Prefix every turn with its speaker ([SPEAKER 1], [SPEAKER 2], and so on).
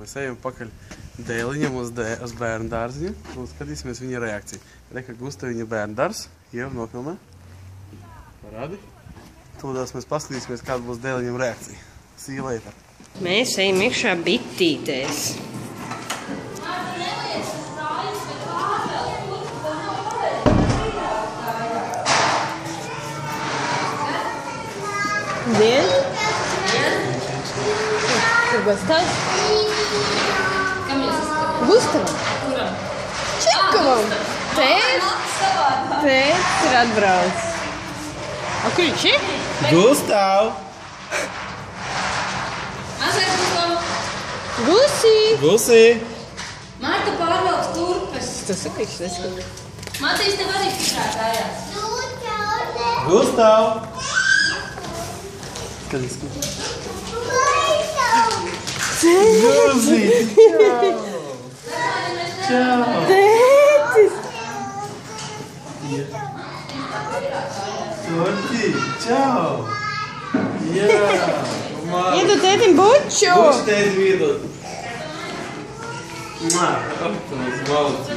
[SPEAKER 1] Mēs ejam pakaļ Dēliņam uz bērnu dārziņu un skatīsimies viņa reakciju. Reka Gusta viņa bērnu dārs, jau nofilmē. Parādi. Tūdās mēs paskatīsimies, kāda būs Dēliņam reakcija. See you later.
[SPEAKER 2] Mēs ejam iekšā bitītēs. Dien? Kur Gustavs?
[SPEAKER 3] Kam jūs esat?
[SPEAKER 2] Gustavam?
[SPEAKER 3] Kuram?
[SPEAKER 2] Čikavam! Tētis ir atbraucis. A, kur viņš ir?
[SPEAKER 1] Gustav!
[SPEAKER 3] Mazais Gustav!
[SPEAKER 2] Gusī!
[SPEAKER 1] Gusī!
[SPEAKER 3] Marta pārvelks turpes.
[SPEAKER 2] Tas ir viņš neskatīt.
[SPEAKER 3] Matīs tev arī strādājās.
[SPEAKER 1] Gustav! Skaties, skaties. Gusī! Čau!
[SPEAKER 2] Tētis!
[SPEAKER 1] Torti! Čau! Jā!
[SPEAKER 2] Iedod tētim buču!
[SPEAKER 1] Buču tētim iedod! Mā! Aptuvens, malci!